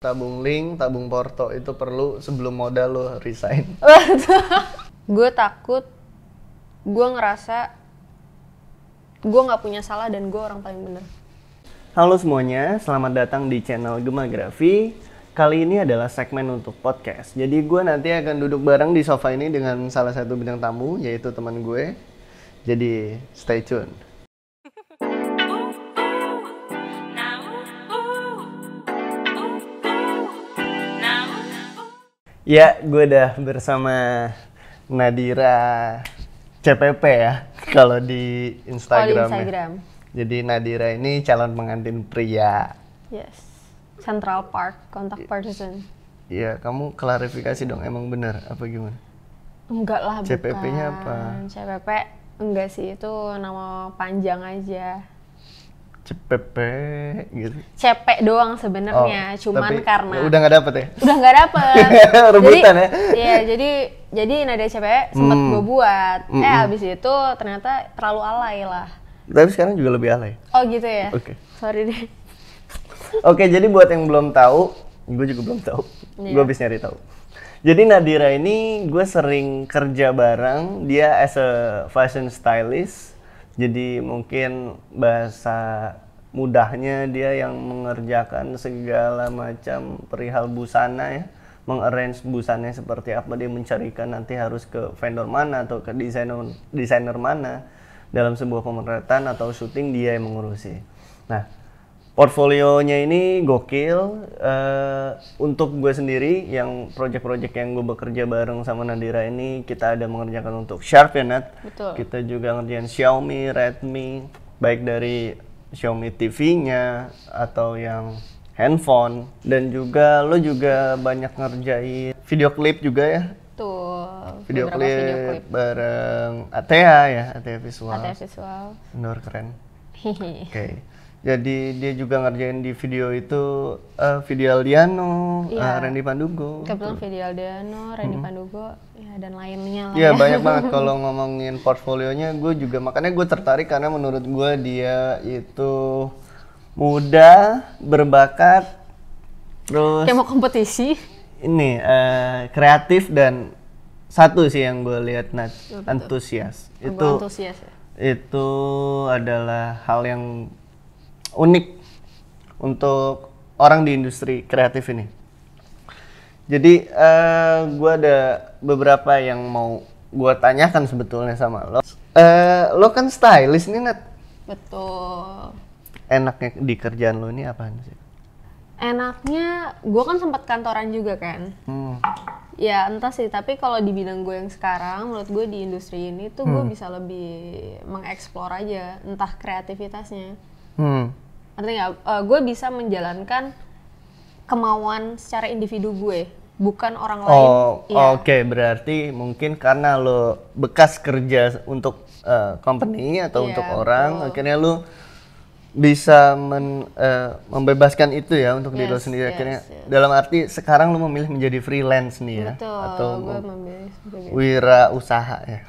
tabung link, tabung porto itu perlu sebelum modal lo resign. Gue takut, gue ngerasa gue nggak punya salah dan gue orang paling bener. Halo semuanya, selamat datang di channel Gemagrafi. Kali ini adalah segmen untuk podcast. Jadi gue nanti akan duduk bareng di sofa ini dengan salah satu bintang tamu, yaitu teman gue. Jadi stay tune. Ya, gue udah bersama Nadira CPP ya, kalau di Instagram. Instagram. Jadi Nadira ini calon pengantin pria. Yes. Central Park, kontak person. Iya, kamu klarifikasi dong, emang benar apa gimana? Enggak lah, bukan. CPP-nya apa? CPP enggak sih, itu nama panjang aja. CPP gitu. CP doang sebenarnya, cuman tapi karena udah nggak dapet ya? udah nggak dapet. Rebutan ya? Iya, jadi Nada CP sempat gue buat. Abis itu ternyata terlalu alay lah. Tapi sekarang juga lebih alay. Oh gitu ya? Oke. Sorry deh. Oke, jadi buat yang belum tahu, gue juga belum tahu. Iya. Gue habis nyari tahu. Jadi Nadira ini gue sering kerja bareng, dia as a fashion stylist. Jadi mungkin bahasa mudahnya dia yang mengerjakan segala macam perihal busana ya. Mengarrange busana seperti apa, dia mencarikan nanti harus ke vendor mana atau ke desainer mana. Dalam sebuah pemotretan atau syuting dia yang mengurusi. Nah, portfolionya ini gokil. Untuk gue sendiri, yang project-project yang gue bekerja bareng sama Nadira ini, kita ada mengerjakan untuk Sharp ya Nat. Betul. Kita juga ngerjain Xiaomi, Redmi, baik dari Xiaomi TV-nya atau yang handphone. Dan juga lo juga banyak ngerjain video klip juga ya. Tuh, Video beberapa klip bareng Atea ya, Atea Visual. Atea Visual. Bener keren. Oke. Jadi dia juga ngerjain di video itu video Aldiano, Iya. Randy Pandugo. Kebetulan Video Aldiano, Randy Pandugo, ya, dan lainnya lah. Iya ya. banyak banget kalau ngomongin portfolionya, gue juga makanya gue tertarik karena menurut gue dia itu muda, berbakat, terus Kayak mau kompetisi. ini kreatif dan satu sih yang gue lihat Nat, antusias. Gue antusias ya. Itu adalah hal yang unik untuk orang di industri kreatif ini. Jadi gue ada beberapa yang mau gue tanyakan sebetulnya sama lo. Lo kan stylist nih Nat. Betul. Enaknya di kerjaan lo ini apaan sih? Enaknya, gue kan sempat kantoran juga kan. Ya entah sih, tapi kalau di bidang gue yang sekarang, menurut gue di industri ini tuh gue bisa lebih mengeksplor aja, entah kreativitasnya. Artinya nggak, gue bisa menjalankan kemauan secara individu gue, bukan orang lain. Oke, berarti mungkin karena lo bekas kerja untuk company atau untuk orang, akhirnya lo bisa membebaskan itu ya untuk diri lo sendiri akhirnya. Dalam arti sekarang lo memilih menjadi freelance nih ya. Betul, atau gue memilih sebagai wira usaha ya.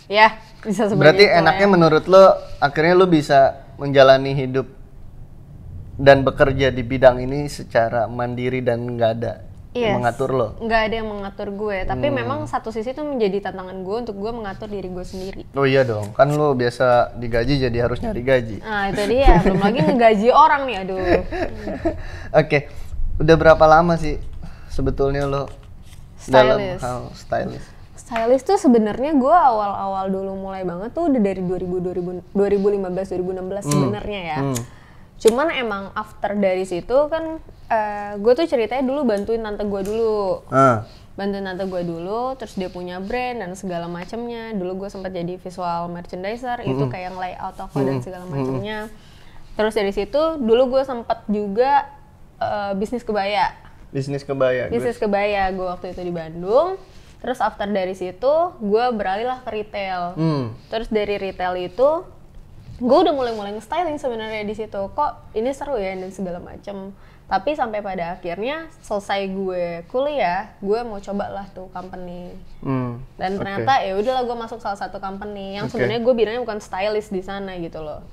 ya, bisa sebagai Berarti itu enaknya ya. menurut lo akhirnya lo bisa menjalani hidup dan bekerja di bidang ini secara mandiri dan nggak ada yang mengatur lo? Nggak ada yang mengatur gue, tapi memang satu sisi itu menjadi tantangan gue untuk gue mengatur diri gue sendiri. Oh iya dong, kan lo biasa digaji jadi harus nyari gaji. Nah itu dia, belum lagi ngegaji orang nih, aduh. Oke, udah berapa lama sih sebetulnya lo dalam hal stylist? Stylist tuh sebenarnya gue awal-awal dulu mulai banget tuh udah dari 2015-2016 sebenarnya ya. Cuman emang after dari situ kan gue tuh ceritanya dulu bantuin tante gue dulu. Bantuin tante gue dulu, terus dia punya brand dan segala macamnya. Dulu gue sempat jadi visual merchandiser, itu kayak yang layout toko dan segala macamnya. Terus dari situ dulu gue sempat juga bisnis kebaya. Bisnis kebaya Gue waktu itu di Bandung. Terus after dari situ gue beralih lah ke retail. Terus dari retail itu gue udah mulai nge-styling sebenarnya di situ. Kok ini seru ya dan segala macem. Tapi sampai pada akhirnya selesai gue kuliah, gue mau coba lah tuh company. Dan ternyata ya udahlah gue masuk salah satu company yang sebenarnya gue bilangnya bukan stylist di sana gitu loh.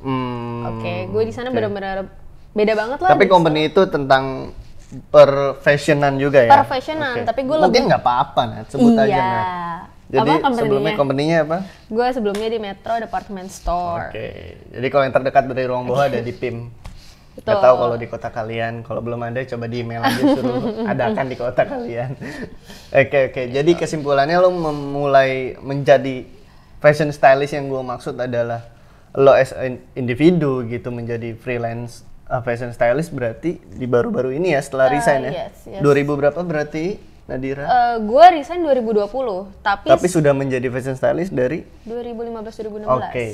Gue di sana benar-benar beda banget lah. Tapi company itu tentang perfessionan juga ya? Perfessionan, Oke. tapi gue Mungkin lebih... nggak apa-apa, Nat. Sebut aja, Iya. Nat. Jadi Apa sebelumnya company-nya apa? Gue sebelumnya di Metro Department Store. Oke. Jadi kalau yang terdekat dari Ruang Boha ada di PIM. Betul. Nggak tahu kalau di kota kalian. Kalau belum ada coba di email aja suruh adakan di kota kalian. Oke. Jadi kesimpulannya lo memulai menjadi fashion stylist yang gue maksud adalah lo as an individu gitu menjadi freelance fashion stylist berarti di baru-baru ini ya setelah resign ya. Yes. 2000 berapa berarti Nadira? Gue resign 2020, Tapi sudah menjadi fashion stylist dari 2015-2016. Oke.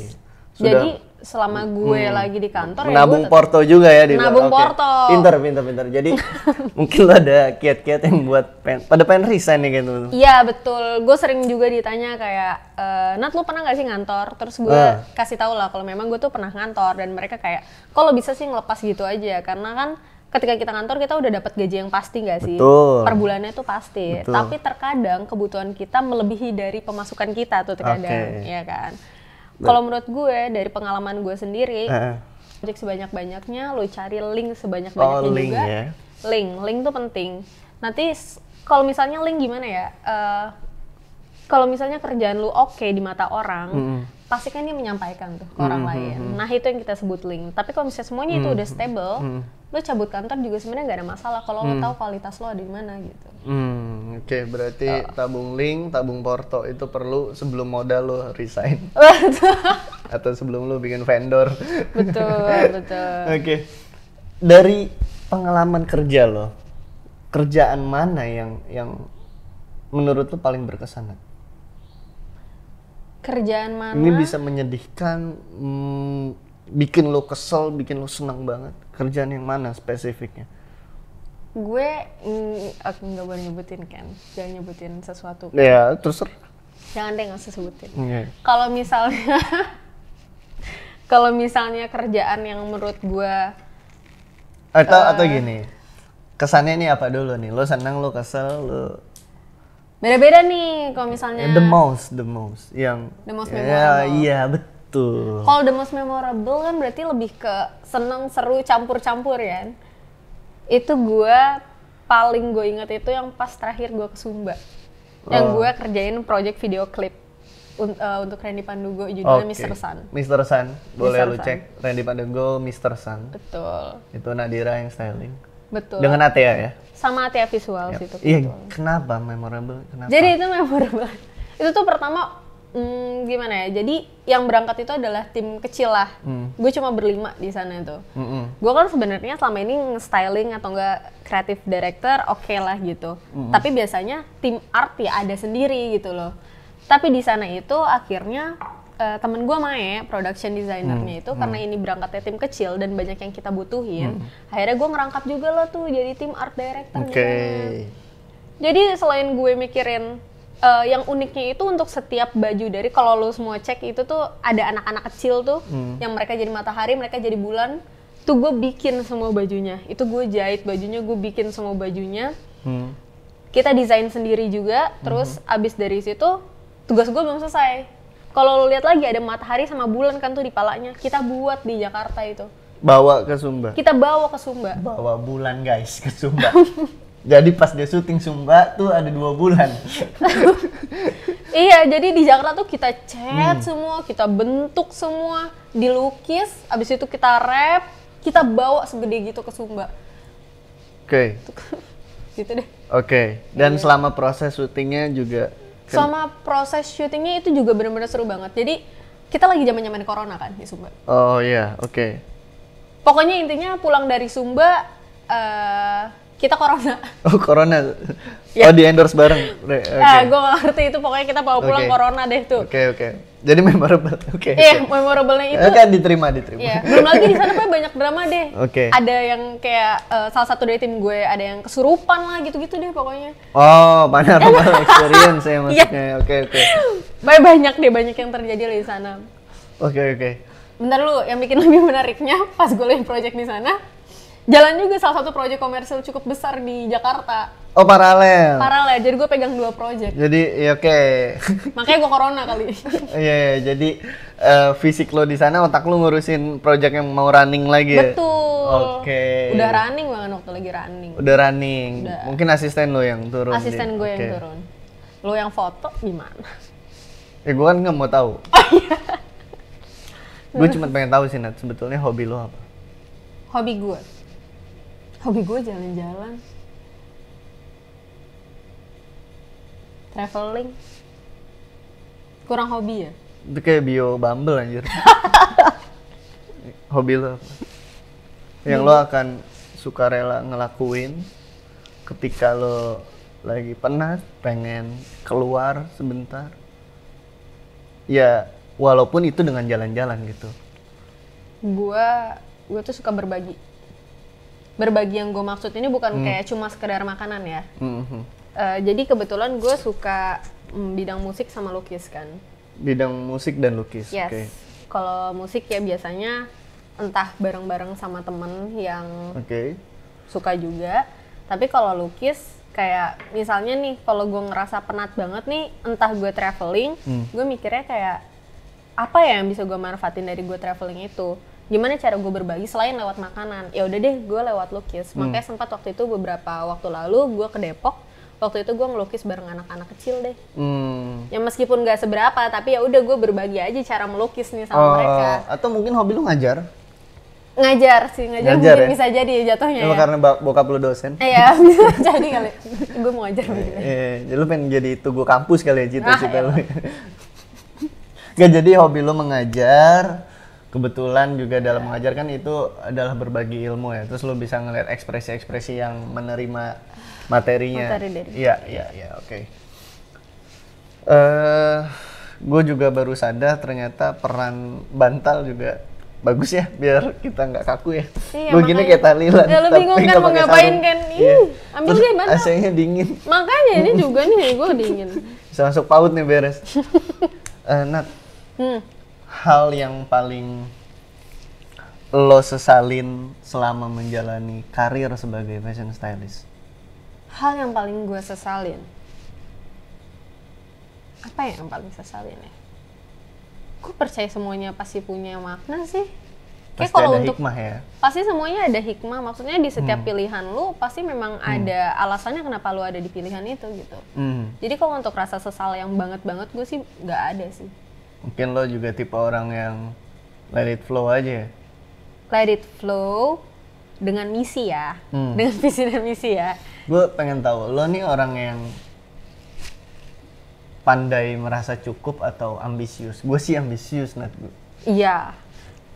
Jadi selama gue lagi di kantor menabung ya gue porto juga ya di luar. nabung Oke. porto. Pinter. Jadi mungkin lo ada kiat-kiat yang buat pada pengen resign nih gitu. Iya betul, gue sering juga ditanya kayak, Nat lu pernah gak sih ngantor? Terus gue kasih tau lah kalau memang gue tuh pernah ngantor dan mereka kayak, kalau bisa sih ngelepas gitu aja karena kan ketika kita ngantor kita udah dapat gaji yang pasti gak sih? Betul. Per bulannya tuh pasti. Betul. Tapi terkadang kebutuhan kita melebihi dari pemasukan kita tuh terkadang, ya kan? Kalau menurut gue dari pengalaman gue sendiri, project sebanyak-banyaknya, lo cari link sebanyak-banyaknya link juga. ya. Link tuh penting. Nanti kalau misalnya link gimana ya? Kalau misalnya kerjaan lu oke di mata orang, pasti kan dia menyampaikan tuh ke orang lain. Nah itu yang kita sebut link. Tapi kalau misalnya semuanya itu udah stable, lu cabut kantor juga sebenarnya nggak ada masalah kalau lo tahu kualitas lo ada di mana gitu. Oke, berarti tabung link, tabung porto itu perlu sebelum modal lo resign. Atau sebelum lo bikin vendor. Betul. Oke. Dari pengalaman kerja lo, kerjaan mana yang menurut lo paling berkesan? Kerjaan mana? Ini bisa menyedihkan, bikin lo kesel, bikin lo senang banget. Kerjaan yang mana spesifiknya? Gue nggak boleh nyebutin kan, jangan nyebutin sesuatu. Ya, terus Jangan deh nggak usah sebutin. Okay. Kalau misalnya kerjaan yang menurut gue atau gini, kesannya ini apa dulu nih? Lo senang, lo kesel, lo beda-beda nih. Kalau misalnya the most yang The most ya, memorable. iya betul. Kalau the most memorable kan berarti lebih ke seneng, seru, campur-campur ya. Itu gue paling gue inget itu yang pas terakhir gue ke Sumba. Yang gue kerjain project video klip untuk Randy Pandugo judulnya Mr. Sun. Mr. Sun, boleh Mr. lu Sun. cek Randy Pandugo Mr. Sun. Betul. Itu Nadira yang styling. Betul. Dengan Atea ya? Sama Atia Visual situ. Iya, kenapa memorable? Kenapa? Jadi itu memorable. Itu tuh pertama gimana ya? Jadi yang berangkat itu adalah tim kecil lah. Gue cuma berlima di sana tuh. Gue kan sebenarnya selama ini nge-styling atau enggak creative director oke lah gitu. Tapi biasanya tim art ya ada sendiri gitu loh. Tapi di sana itu akhirnya temen gue Mae, production designernya itu karena ini berangkatnya tim kecil dan banyak yang kita butuhin, akhirnya gue ngerangkap juga lo tuh jadi tim art director. Jadi selain gue mikirin yang uniknya itu untuk setiap baju dari kalau lo semua cek itu tuh ada anak-anak kecil tuh yang mereka jadi matahari, mereka jadi bulan, tuh gue bikin semua bajunya. Itu gue jahit bajunya, gue bikin semua bajunya. Kita desain sendiri juga, terus abis dari situ tugas gue belum selesai. Kalau lo lihat lagi ada matahari sama bulan kan tuh di palanya, kita buat di Jakarta itu. Bawa ke Sumba? Kita bawa ke Sumba. Bawa bulan guys ke Sumba. Jadi pas dia syuting Sumba tuh ada 2 bulan. Iya, jadi di Jakarta tuh kita cat semua, kita bentuk semua, dilukis, abis itu kita wrap, kita bawa segede gitu ke Sumba. Oke. Gitu deh. Oke. Dan selama proses syutingnya juga Selama proses syutingnya itu juga benar-benar seru banget. Jadi kita lagi zaman-zaman corona kan di Sumba. Oh iya, oke. Pokoknya intinya pulang dari Sumba kita corona. Oh corona. Ya. Oh di endorse bareng. Gue Gue gak ngerti itu, pokoknya kita bawa pulang corona deh tuh. Oke. Jadi memorable. Oke. Iya, memorable-nya itu. Kan diterima. Iya. Belum lagi di sana Pak banyak drama deh. Oke. Ada yang kayak salah satu dari tim gue ada yang kesurupan lah gitu-gitu deh pokoknya. Oh, panorama experience ya maksudnya. Oke. Banyak yang terjadi di sana. Oke. Bentar lu, yang bikin lebih menariknya pas gue lagi project di sana, Jalan juga salah satu proyek komersil cukup besar di Jakarta. Oh, paralel. Paralel, jadi gue pegang 2 proyek. Jadi ya oke. Makanya gue corona kali. Iya, iya, jadi fisik lo di sana, otak lo ngurusin project yang mau running lagi ya? Betul. Oke. Udah running banget waktu lagi running. Udah running. Udah. Mungkin asisten lo yang turun. Asisten gue yang Oke. turun. Lo yang foto gimana? Ya gue kan nggak mau tahu. Gue cuma pengen tahu sih, Nat, sebetulnya hobi lo apa? Hobi gue jalan-jalan. Traveling. Kurang hobi ya? Itu kayak bio Bumble anjir. Hobi lo apa? Yang lo akan suka rela ngelakuin ketika lo lagi penat, pengen keluar sebentar. Ya, walaupun itu dengan jalan-jalan gitu. Gue tuh suka berbagi. Berbagi yang gue maksud ini bukan kayak cuma sekedar makanan ya. Jadi kebetulan gue suka bidang musik sama lukis kan. Bidang musik dan lukis. Yes. Oke. Kalau musik ya biasanya entah bareng-bareng sama temen yang Oke. suka juga. Tapi kalau lukis kayak misalnya nih kalau gue ngerasa penat banget nih, entah gue traveling, gue mikirnya kayak apa ya yang bisa gue manfaatin dari gue traveling itu. Gimana cara gue berbagi selain lewat makanan? Ya udah deh, gue lewat lukis. Makanya sempat waktu itu beberapa waktu lalu gue ke Depok. Waktu itu gue ngelukis bareng anak-anak kecil deh. Ya meskipun gak seberapa, tapi ya udah gue berbagi aja cara melukis nih sama mereka. Atau mungkin hobi lu ngajar? Ngajar mungkin ya? bisa jadi jatuhnya ya. Karena bokap lu dosen? Iya, bisa jadi kali. Gue mau ngajar begini. Jadi lu pengen jadi tugu kampus kali ya cita-cita lu. Ya. Gak, jadi hobi lu mengajar. Kebetulan juga dalam mengajar kan itu adalah berbagi ilmu ya. Terus lu bisa ngeliat ekspresi-ekspresi yang menerima materinya. Materi dari. Iya, oke. Gue juga baru sadar ternyata peran bantal juga bagus ya, biar kita nggak kaku ya. Iya, Gue gini kayak tahlilan. Ya lu bingung kan mau ngapain kan? Ambil deh bantal. AC-nya dingin. Makanya ini juga nih, gue dingin. Bisa masuk PAUD nih beres. Nat, hal yang paling lo sesalin selama menjalani karir sebagai fashion stylist? Hal yang paling gue sesalin? Apa ya yang paling sesalin ya? Gue percaya semuanya pasti punya makna sih. Kayak Pasti kalau ada untuk hikmah ya? Pasti semuanya ada hikmah. Maksudnya di setiap pilihan lu pasti memang ada alasannya kenapa lu ada di pilihan itu gitu. Jadi kalau untuk rasa sesal yang banget gue sih nggak ada sih. Mungkin lo juga tipe orang yang let it flow aja ya? Let it flow dengan misi ya, dengan visi dan misi ya. Gue pengen tahu, lo nih orang yang pandai merasa cukup atau ambisius? Gue sih ambisius, Nat. Iya.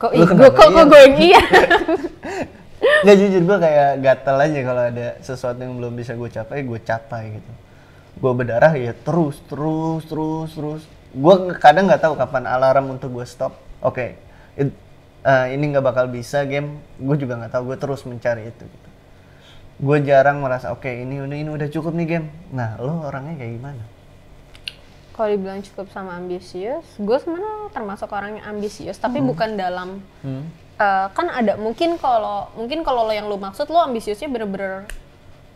Kok Lu kenapa iya? gue yang iya? Nggak, jujur gue kayak gatel aja kalau ada sesuatu yang belum bisa gue capai gitu. Gue berdarah ya terus. Gue kadang nggak tahu kapan alarm untuk gue stop. Oke, ini nggak bakal bisa game. Gue juga nggak tahu. Gue terus mencari itu. Gitu. Gue jarang merasa oke, ini udah cukup nih game. Nah, lo orangnya kayak gimana? Kalau dibilang cukup sama ambisius, gue sebenarnya termasuk orang yang ambisius, tapi bukan dalam kan ada mungkin kalau lo yang lo maksud lo ambisiusnya bener-bener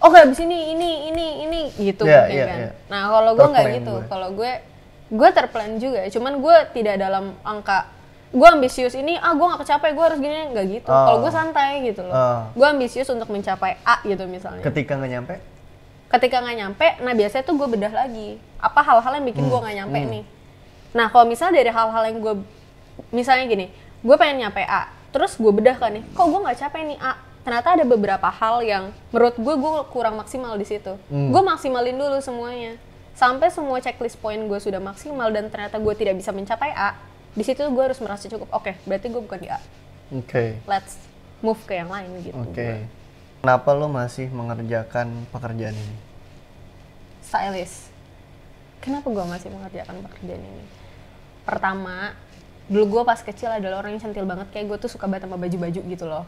oke, abis ini gitu Yeah, mungkin yeah, kan. yeah. Nah kalau gue nggak Terplan gitu, gue. kalau gue terplan juga, cuman gue tidak dalam angka gue ambisius ini gue nggak kecapai gue harus gini, nggak gitu. Kalau gue santai gitu loh, gue ambisius untuk mencapai A gitu misalnya. Ketika nggak nyampe? Ketika nggak nyampe, nah biasanya tuh gue bedah lagi apa hal-hal yang bikin gue nggak nyampe nih. Nah kalau misalnya dari hal-hal yang gue misalnya gini, gue pengen nyampe A, terus gue bedah kan nih, kok gue nggak capek nih A. Ternyata ada beberapa hal yang menurut gue kurang maksimal di situ. Gue maksimalin dulu semuanya sampai semua checklist poin gue sudah maksimal dan ternyata gue tidak bisa mencapai A. Di situ gue harus merasa cukup. Oke, berarti gue bukan di A. Oke. Let's move ke yang lain gitu. Oke. Kenapa lo masih mengerjakan pekerjaan ini? Stylist. Kenapa gue masih mengerjakan pekerjaan ini? Pertama, dulu gue pas kecil adalah orang yang centil banget, kayak gue tuh suka banget sama baju-baju gitu loh.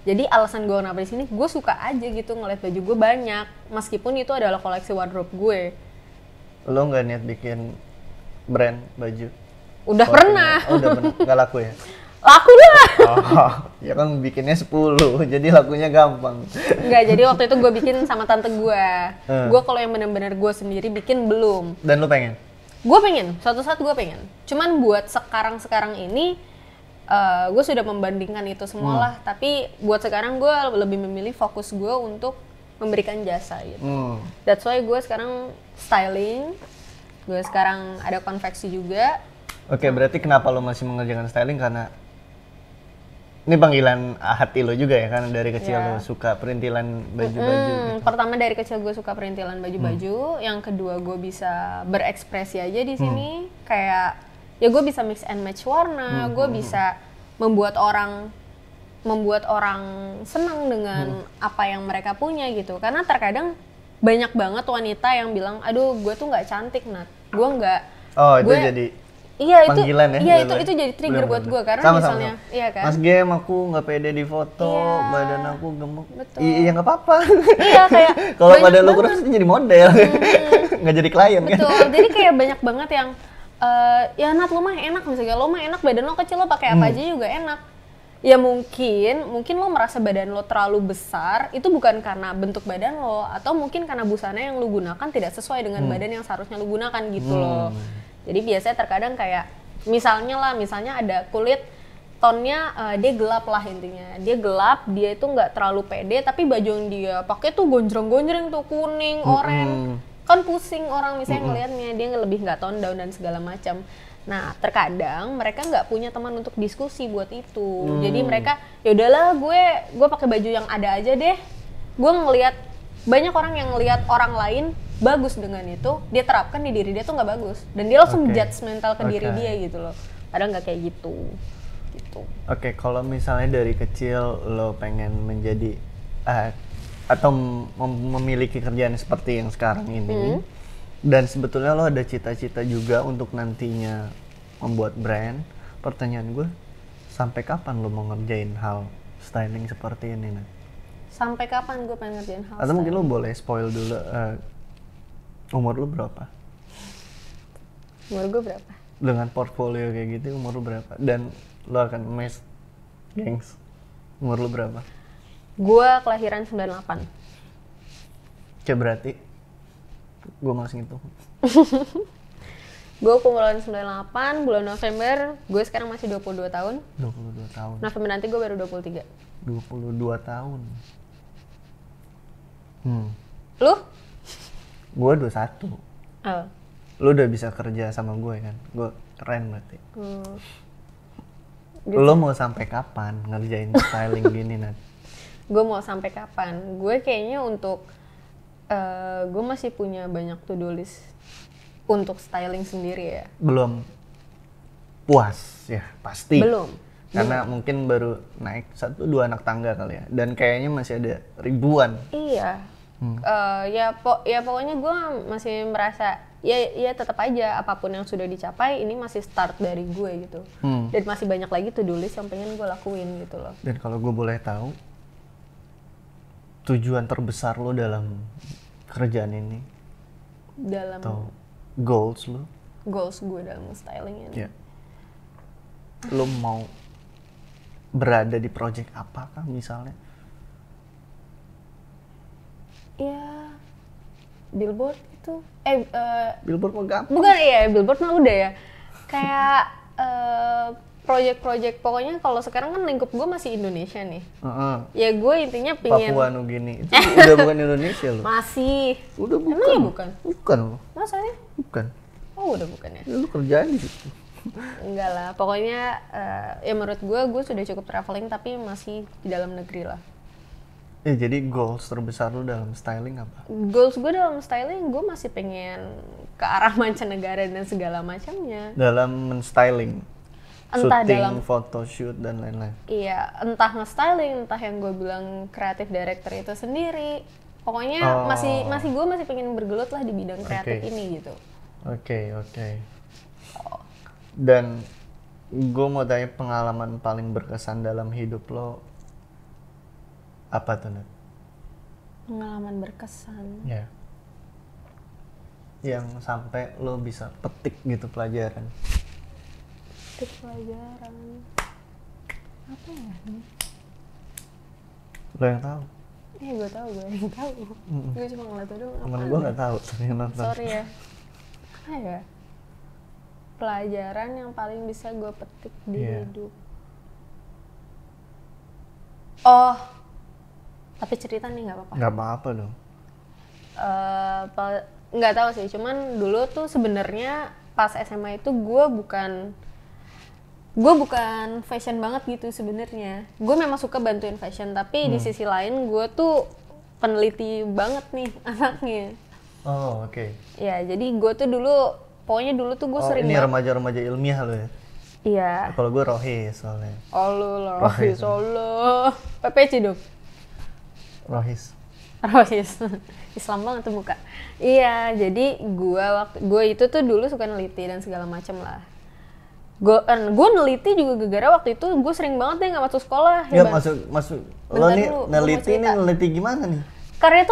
Jadi alasan gue kenapa di sini, gue suka aja gitu ngeliat baju gue banyak, meskipun itu adalah koleksi wardrobe gue. Lo nggak niat bikin brand baju? Udah pernah. Oh, udah pernah. Nggak laku ya? laku dah. Oh, ya kan bikinnya 10, jadi lakunya gampang. Enggak, jadi waktu itu gue bikin sama tante gue. Gue kalau yang benar-benar gue sendiri bikin belum. Dan lu pengen? Gue pengen, suatu saat gue pengen. Cuman buat sekarang ini, gue sudah membandingkan itu semua lah. Tapi buat sekarang gue lebih memilih fokus gue untuk memberikan jasa gitu. That's why gue sekarang styling. Gue sekarang ada konveksi juga. Oke, berarti kenapa lo masih mengerjakan styling? Karena ini panggilan hati lo juga ya, kan dari kecil lo suka perintilan baju-baju gitu. Pertama dari kecil gue suka perintilan baju-baju. Yang kedua gue bisa berekspresi aja di sini. Kayak ya gue bisa mix and match warna. Gue bisa membuat orang senang dengan apa yang mereka punya gitu. Karena terkadang banyak banget wanita yang bilang, aduh gue tuh nggak cantik Nat. Gue nggak. Oh itu jadi Iya panggilan itu, ya? Iya itu jadi trigger buat gue karena sama, misalnya, sama. iya kan? Mas Gem, aku nggak pede di foto, badan aku gemuk. Iya nggak apa-apa. Iya kayak. Kalau badan lu kurus jadi model, nggak jadi klien kan? Betul. Jadi kayak banyak banget yang, ya Nat lo mah enak misalnya, lo mah enak badan lo kecil lo pakai apa aja juga enak. Ya mungkin lo merasa badan lo terlalu besar itu bukan karena bentuk badan lo atau mungkin karena busana yang lo gunakan tidak sesuai dengan badan yang seharusnya lo gunakan gitu loh. Jadi biasanya terkadang kayak misalnya ada kulit tonnya dia gelap lah intinya. Dia gelap, dia itu nggak terlalu pede tapi baju yang dia pakai tuh gonjreng-gonjreng tuh kuning, oranye. Kan pusing orang misalnya ngelihatnya, dia lebih nggak tone down dan segala macam. Nah, terkadang mereka nggak punya teman untuk diskusi buat itu. Jadi mereka ya udahlah gue pakai baju yang ada aja deh. Gue ngelihat banyak orang yang ngelihat orang lain bagus dengan itu, dia terapkan di diri dia tuh nggak bagus dan dia langsung judgmental ke diri dia gitu loh. Padahal nggak kayak gitu. Oke, kalau misalnya dari kecil lo pengen menjadi atau memiliki kerjaan seperti yang sekarang ini, dan sebetulnya lo ada cita-cita juga untuk nantinya membuat brand. Pertanyaan gue, sampai kapan lo mau ngerjain hal styling seperti ini? Sampai kapan gue pengen ngerjain hal atau mungkin lo boleh spoil dulu, umur lo berapa? Umur gue berapa? Dengan portfolio kayak gitu, umur lo berapa? Dan lo akan mes, gengs, umur lo berapa? Gue kelahiran 98. Oke, berarti gue masih ngitung. Gue kumpulan 98, bulan November, gue sekarang masih 22 tahun. 22 tahun. November nanti gue baru 23. 22 tahun. Lu? Gue 21. Oh. Lu udah bisa kerja sama gue kan? Gue keren berarti. Gitu. Lo mau sampai kapan ngerjain styling gini, Nat? Gue mau sampai kapan? Gue kayaknya untuk gue masih punya banyak to-do list untuk styling sendiri ya. Belum puas ya, pasti. Belum. Karena mungkin baru naik 1-2 anak tangga kali ya. Dan kayaknya masih ada ribuan. Iya. Ya pokoknya gue masih merasa ya tetap aja apapun yang sudah dicapai ini masih start dari gue gitu. Dan masih banyak lagi to-do list yang pengen gue lakuin gitu loh. Dan kalau gue boleh tahu, tujuan terbesar lo dalam kerjaan ini? Dalam atau goals lo? Goals gue dalam styling ini. Ya. Lo mau berada di project apakah misalnya? Ya, billboard itu. Billboard mau gampang. Bukan, iya billboard mah udah ya. Kayak project-project, pokoknya kalau sekarang kan lingkup gue masih Indonesia nih. Ya gue intinya pingin Papua Nugini itu udah bukan Indonesia loh. Masih. Udah bukan. Emang ya bukan? Bukan loh. Masanya? Bukan. Oh udah bukan ya? Lu kerjaan di situ. Enggak lah, pokoknya ya menurut gue sudah cukup traveling tapi masih di dalam negeri lah. Ya jadi goals terbesar lu dalam styling apa? Goals gue dalam styling, gue masih pengen ke arah mancanegara dan segala macamnya. Dalam men-styling? Entah shooting, dalam photoshoot dan lain-lain. Iya, entah nge-styling, entah yang gue bilang creative director itu sendiri. Pokoknya masih gue masih pengen bergelut lah di bidang kreatif ini gitu. Oke. Dan gue mau tanya pengalaman paling berkesan dalam hidup lo apa tuh, Nat? Pengalaman berkesan. Ya. Yang sampai lo bisa petik gitu pelajaran. Petik pelajaran. Apa ya? Lo yang tahu. Gue tahu, gue yang tahu. Gue cuma ngeliat doang. Temen gue nggak tahu, sering nonton. Sorry ya. Apa ya? Pelajaran yang paling bisa gue petik di hidup. Oh, tapi cerita nih nggak apa-apa. Nggak apa-apa dong. Nggak tahu sih, cuman dulu tuh sebenarnya pas SMA itu gue bukan fashion banget gitu sebenarnya. Gue memang suka bantuin fashion, tapi di sisi lain gue tuh peneliti banget nih anaknya. Oh, oke. Ya, jadi gue tuh pokoknya dulu tuh gue sering ini remaja-remaja ilmiah lo ya? Iya. Kalau gue rohis soalnya. Oh lu rohis, Allah. PPC dong. Rohis. Islam banget tuh muka. Iya, jadi gue itu tuh dulu suka neliti dan segala macem lah. Gue neliti juga gara-gara waktu itu gue sering banget deh nggak masuk sekolah. Ya masuk. Lo nih neliti gimana nih? Karya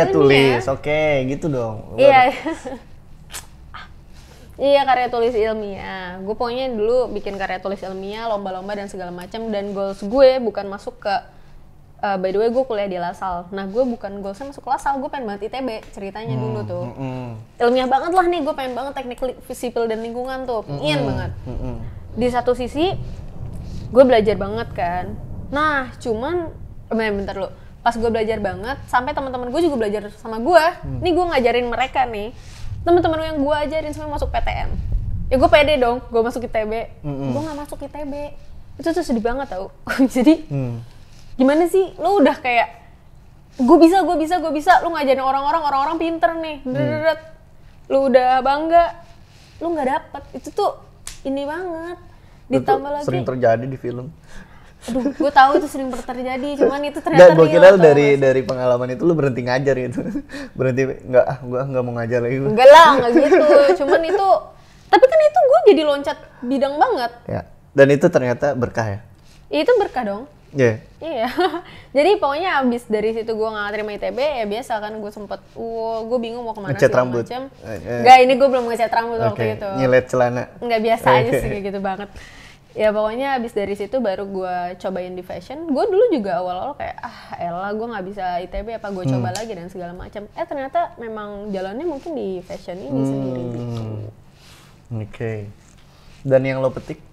tulis. Oke, gitu dong. Iya. Iya, karya tulis ilmiah. Gue pokoknya dulu bikin karya tulis ilmiah, lomba-lomba dan segala macam. Dan goals gue bukan masuk ke by the way gue kuliah di LASAL. Nah gue bukan goalsnya masuk LASAL, gue pengen banget ITB ceritanya dulu tuh. Ilmiah banget lah nih, gue pengen banget teknik sipil dan lingkungan tuh, pengen banget. Di satu sisi gue belajar banget kan. Nah cuman, bentar lu. Pas gue belajar banget, sampai teman-teman gue juga belajar sama gue. Nih gue ngajarin mereka nih, teman-teman yang gue ajarin semua masuk PTN. Ya gue pede dong, gue masuk ITB. Gue nggak masuk ITB. Itu tuh sedih banget tau. Jadi gimana sih, lu udah kayak gue bisa, lu ngajarin orang-orang pinter nih, lu udah bangga, lu nggak dapet, itu tuh ini banget. Ditambah lagi sering terjadi di film. Aduh, gue tahu itu sering terjadi, cuman itu ternyata gue kira dari pengalaman itu lu berhenti ngajar gitu. Berhenti, gue nggak mau ngajar lagi. Enggak lah, nggak gitu, cuman itu, tapi kan itu gue jadi loncat bidang banget. Ya, dan itu ternyata berkah ya? Itu berkah dong. Iya. Iya. Jadi pokoknya abis dari situ gue nggak terima ITB, ya biasa kan gue sempet, gue bingung mau kemana ngecat rambut. Enggak, ini gue belum ngecat rambut waktu itu. Nyilet celana. Enggak, biasa aja sih kayak gitu banget. Ya pokoknya abis dari situ baru gue cobain di fashion. Gue dulu juga awal-awal kayak elah gue nggak bisa ITB, apa gue coba lagi dan segala macam. Ternyata memang jalannya mungkin di fashion ini sendiri gitu. Oke. Dan yang lo petik?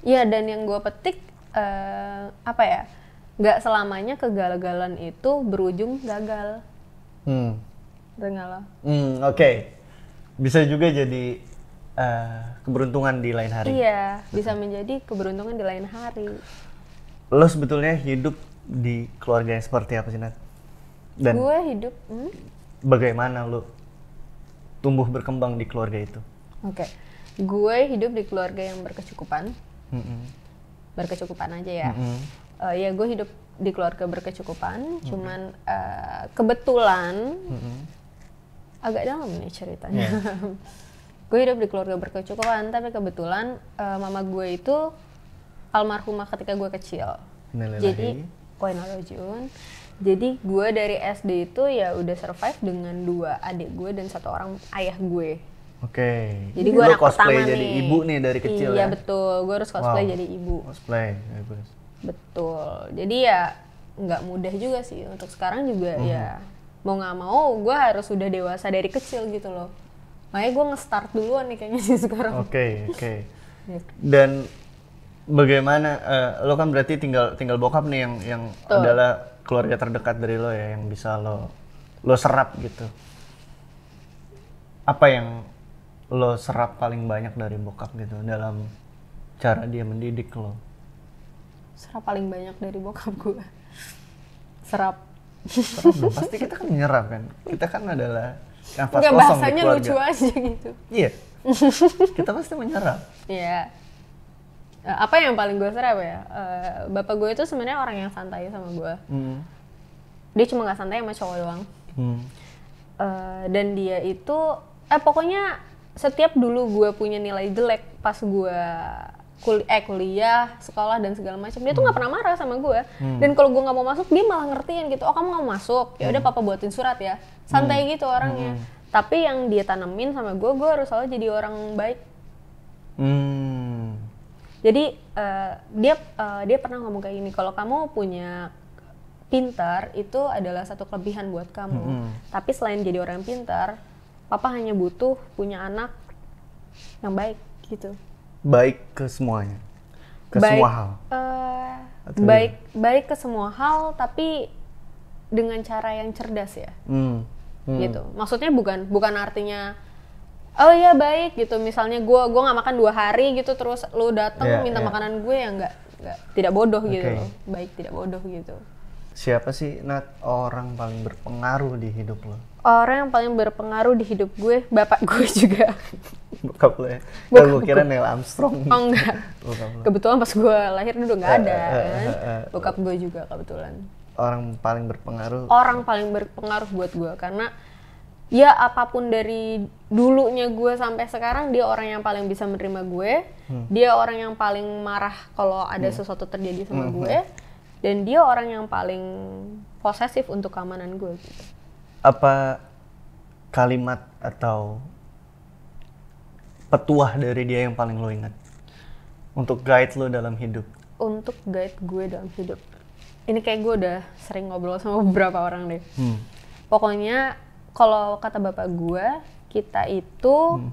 Iya, dan yang gue petik apa ya, nggak selamanya kegagalan itu berujung gagal. Oke. Bisa juga jadi keberuntungan di lain hari. Iya, bisa menjadi keberuntungan di lain hari. Lo sebetulnya hidup di keluarga yang seperti apa sih, Nat? Dan gue hidup bagaimana lo tumbuh berkembang di keluarga itu? Oke. Gue hidup di keluarga yang berkecukupan. Berkecukupan aja ya. Ya gue hidup di keluarga berkecukupan, cuman kebetulan agak dalam nih ceritanya. Gue hidup di keluarga berkecukupan, tapi kebetulan mama gue itu almarhumah ketika gue kecil. Jadi, jadi gue dari SD itu ya udah survive dengan 2 adik gue dan 1 orang ayah gue. Oke. Jadi gue anak pertama jadi nih. ibu nih dari kecil ya? Iya betul, gue harus cosplay jadi ibu. Cosplay, betul. Jadi ya nggak mudah juga sih untuk sekarang juga ya mau nggak mau gue harus sudah dewasa dari kecil gitu loh. Makanya gue nge-start duluan nih kayaknya sih sekarang. Oke. Dan bagaimana, lo kan berarti tinggal bokap nih yang adalah keluarga terdekat dari lo ya, yang bisa lo serap gitu. Apa yang lo serap paling banyak dari bokap gitu dalam cara dia mendidik lo? Serap paling banyak dari bokap gue? Serap dong, pasti kita kan menyerap kan. Kita kan adalah nafas kosong di bahasanya keluarga. lucu aja gitu. Iya. Kita pasti menyerap. Iya. Apa yang paling gue serap ya? Bapak gue itu sebenarnya orang yang santai sama gue. Dia cuma nggak santai sama cowok doang. Dan dia itu pokoknya setiap dulu gue punya nilai jelek pas gue kuliah, sekolah dan segala macam, dia tuh nggak pernah marah sama gue. Dan kalau gue nggak mau masuk, dia malah ngertiin gitu. Oh kamu nggak mau masuk, ya udah papa buatin surat ya. Santai gitu orangnya. Tapi yang dia tanemin sama gue harus selalu jadi orang baik. Jadi dia pernah ngomong kayak gini, kalau kamu punya pintar itu adalah satu kelebihan buat kamu. Tapi selain jadi orang yang pintar, papa hanya butuh punya anak yang baik gitu. Baik ke semuanya, ke Baik, semua hal. Baik ke semua hal, tapi dengan cara yang cerdas ya. Gitu. Maksudnya bukan artinya oh iya baik gitu, misalnya gue nggak makan 2 hari gitu terus lu datang minta makanan gue, ya nggak, tidak bodoh gitu loh. Baik tidak bodoh gitu. Siapa sih Nat orang paling berpengaruh di hidup lo? Orang yang paling berpengaruh di hidup gue, bapak gue juga. Bokap lo ya? Gue kira Neil Armstrong. Oh enggak, kebetulan pas gue lahir dulu nggak ada kan. Bokap gue juga kebetulan. Orang paling berpengaruh? Orang paling berpengaruh buat gue, karena ya apapun dari dulunya gue sampai sekarang, dia orang yang paling bisa menerima gue. Dia orang yang paling marah kalau ada sesuatu terjadi sama gue. Dan dia orang yang paling posesif untuk keamanan gue gitu. Apa kalimat atau petuah dari dia yang paling lo ingat untuk guide lo dalam hidup? Untuk guide gue dalam hidup, ini kayak gue udah sering ngobrol sama beberapa orang deh. Pokoknya kalau kata bapak gue, kita itu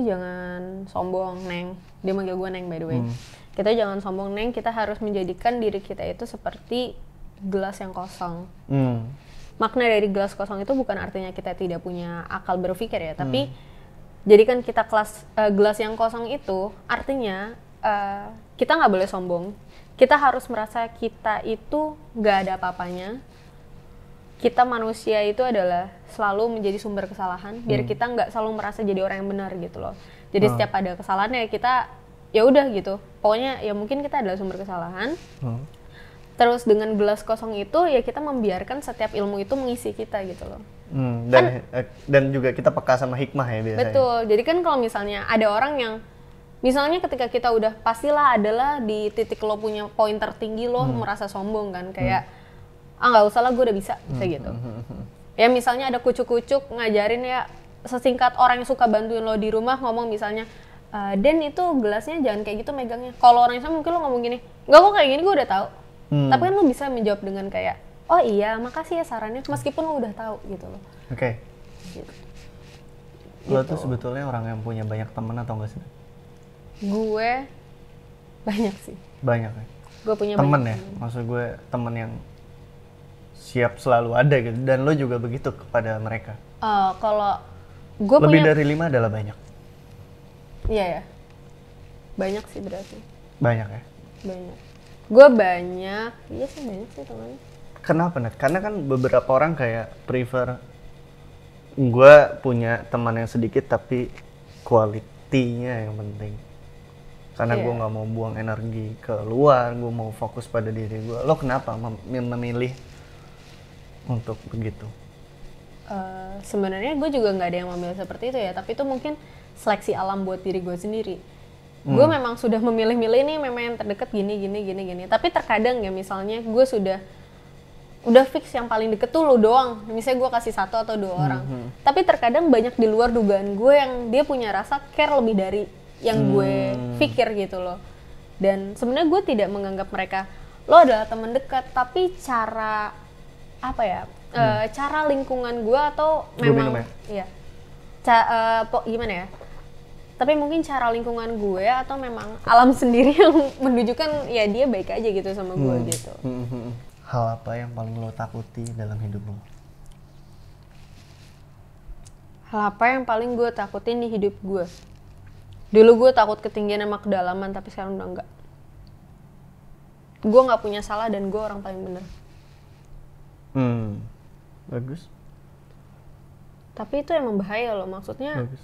jangan sombong, Neng. Dia manggil gue Neng, by the way. Kita jangan sombong, Neng. Kita harus menjadikan diri kita itu seperti gelas yang kosong. Makna dari gelas kosong itu bukan artinya kita tidak punya akal berpikir ya, tapi jadikan kita gelas yang kosong itu artinya kita nggak boleh sombong. Kita harus merasa kita itu nggak ada apa-apanya. Kita manusia itu adalah selalu menjadi sumber kesalahan, biar kita nggak selalu merasa jadi orang yang benar gitu loh. Jadi setiap ada kesalahan ya kita ya udah gitu. Pokoknya ya mungkin kita adalah sumber kesalahan. Terus dengan gelas kosong itu ya kita membiarkan setiap ilmu itu mengisi kita gitu loh. Dan juga kita peka sama hikmah ya biasanya. Betul. Jadi kan kalau misalnya ada orang yang misalnya ketika kita udah pastilah adalah di titik lo punya poin tertinggi, lo merasa sombong kan, kayak nggak usah lah, gue udah bisa kayak gitu. Ya misalnya ada kucuk-kucuk ngajarin ya, sesingkat orang yang suka bantuin lo di rumah ngomong misalnya, Dan itu gelasnya jangan kayak gitu megangnya. Kalau orang yang sama mungkin lo ngomong gini, nggak kok kayak gini gue udah tahu. Tapi kan lo bisa menjawab dengan kayak, oh iya makasih ya sarannya, meskipun lo udah tahu gitu loh. Oke. Gitu. Lo tuh sebetulnya orang yang punya banyak teman atau enggak sih? Gue banyak sih. Banyak ya? Gue punya temen banyak ya? Maksud gue temen yang siap selalu ada gitu, dan lo juga begitu kepada mereka? Kalau gue lebih dari 5 adalah banyak? Iya ya, banyak sih berarti. Banyak ya? Banyak. Gue banyak, iya sih banyak sih temannya. Kenapa Nat? Karena kan beberapa orang kayak prefer, gue punya teman yang sedikit tapi quality-nya yang penting. Karena gue nggak mau buang energi ke luar, gue mau fokus pada diri gue. Lo kenapa memilih untuk begitu? Sebenarnya gue juga nggak ada yang memilih seperti itu ya, tapi itu mungkin seleksi alam buat diri gue sendiri. Gue memang sudah memilih-milih nih memang yang terdekat gini. Tapi terkadang ya misalnya gue udah fix yang paling deket tuh lo doang. Misalnya gue kasih 1 atau 2 orang. Tapi terkadang banyak di luar dugaan gue yang dia punya rasa care lebih dari yang gue pikir gitu loh. Dan sebenarnya gue tidak menganggap mereka lo adalah teman dekat, tapi cara apa ya? Cara lingkungan gue atau memang ya. Gimana ya? Tapi mungkin cara lingkungan gue atau memang alam sendiri yang menunjukkan ya dia baik aja gitu sama gue gitu. Hal apa yang paling lo takuti dalam hidup lo? Hal apa yang paling gue takutin di hidup gue? Dulu gue takut ketinggian sama kedalaman, tapi sekarang udah enggak. Gue nggak punya salah dan gue orang paling benar. Bagus. Tapi itu emang bahaya loh, maksudnya. Bagus.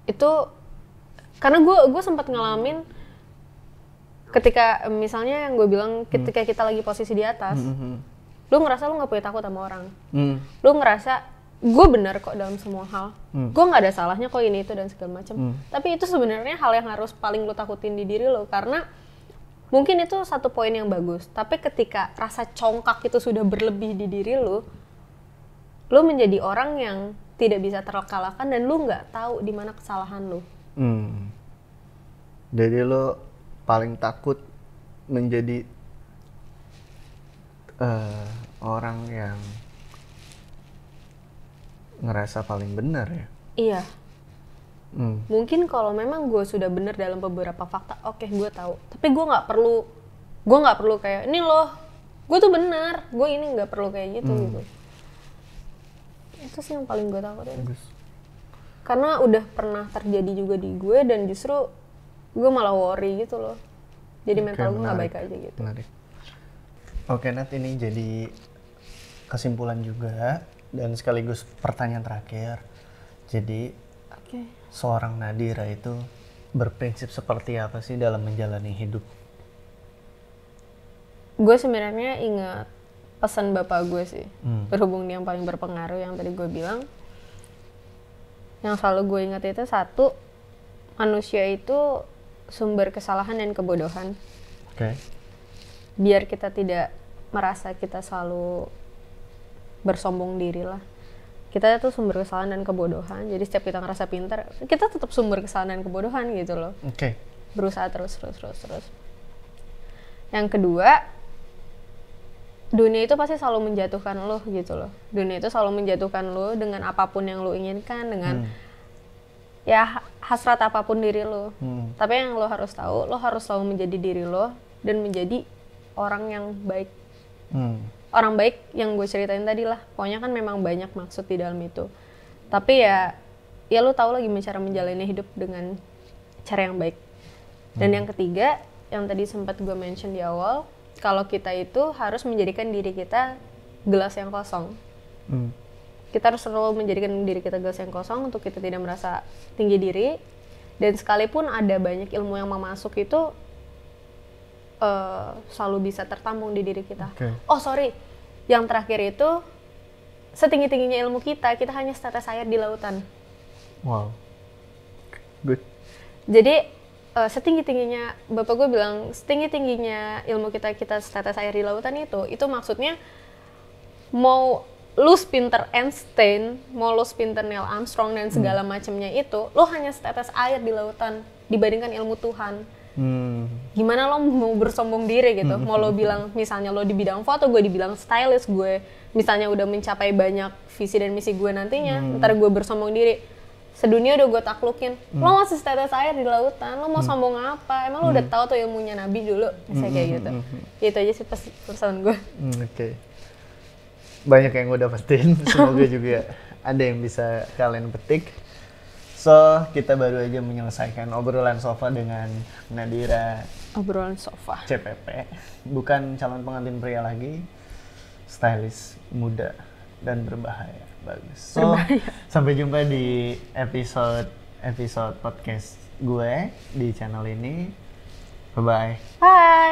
Itu karena gue sempat ngalamin ketika misalnya yang gue bilang ketika kita lagi posisi di atas, lu ngerasa lu nggak punya takut sama orang, lu ngerasa gue benar kok dalam semua hal, gue nggak ada salahnya kok ini itu dan segala macam. Tapi itu sebenarnya hal yang harus paling lu takutin di diri lo, karena mungkin itu satu poin yang bagus, tapi ketika rasa congkak itu sudah berlebih di diri lu menjadi orang yang tidak bisa terkalahkan dan lu nggak tahu di mana kesalahan lu. Jadi lo paling takut menjadi orang yang ngerasa paling benar ya? Iya. Mungkin kalau memang gue sudah benar dalam beberapa fakta, oke, gue tahu. Tapi gue nggak perlu kayak ini loh, gue tuh benar, gue ini nggak perlu kayak gitu gitu. Itu sih yang paling gue takutin. Karena udah pernah terjadi juga di gue dan justru gue malah worry gitu loh. Jadi mental gue nggak baik aja gitu. Menarik. Oke Nat, ini jadi kesimpulan juga dan sekaligus pertanyaan terakhir. Jadi seorang Nadira itu berprinsip seperti apa sih dalam menjalani hidup? Gue sebenarnya ingat pesan bapak gue sih, berhubung dia yang paling berpengaruh yang tadi gue bilang. Yang selalu gue ingat itu satu, manusia itu sumber kesalahan dan kebodohan. Biar kita tidak merasa kita selalu bersombong diri lah. Kita tuh sumber kesalahan dan kebodohan. Jadi setiap kita ngerasa pintar, kita tetap sumber kesalahan dan kebodohan gitu loh. Berusaha terus. Yang kedua, dunia itu pasti selalu menjatuhkan lo gitu loh. Dunia itu selalu menjatuhkan lo dengan apapun yang lo inginkan, dengan ya hasrat apapun diri lo. Tapi yang lo harus tahu, lo harus selalu menjadi diri lo dan menjadi orang yang baik. Orang baik yang gue ceritain tadi lah. Pokoknya kan memang banyak maksud di dalam itu. Tapi ya lo tahu lah gimana cara menjalani hidup dengan cara yang baik. Dan yang ketiga, yang tadi sempat gue mention di awal, kalau kita itu harus menjadikan diri kita gelas yang kosong. Kita harus selalu menjadikan diri kita gelas yang kosong untuk kita tidak merasa tinggi diri. Dan sekalipun ada banyak ilmu yang mau masuk itu selalu bisa tertampung di diri kita. Yang terakhir itu setinggi-tingginya ilmu kita hanya setetes air di lautan. Wow, good. Jadi setinggi-tingginya, bapak gue bilang setinggi-tingginya ilmu kita setetes air di lautan itu maksudnya mau lu pinter Einstein, mau lu pinter Neil Armstrong dan segala macamnya itu, lu hanya setetes air di lautan dibandingkan ilmu Tuhan. Gimana lo mau bersombong diri gitu? Mau lo bilang misalnya lo di bidang foto, gue di bidang stylist, gue misalnya udah mencapai banyak visi dan misi gue nantinya, ntar gue bersombong diri, sedunia udah gue taklukin, lo masih setetes air di lautan, lo mau sombong apa? Emang lo udah tahu tuh ilmunya Nabi dulu? Misalnya kayak gitu. Itu aja sih pesan gue. Banyak yang gue dapetin, semoga juga ada yang bisa kalian petik. So, kita baru aja menyelesaikan obrolan sofa dengan Nadira. Obrolan sofa. CPP. Bukan calon pengantin pria lagi. Stylish, muda, dan berbahaya. Bagus. So, sampai jumpa di episode podcast gue di channel ini. Bye-bye. Bye.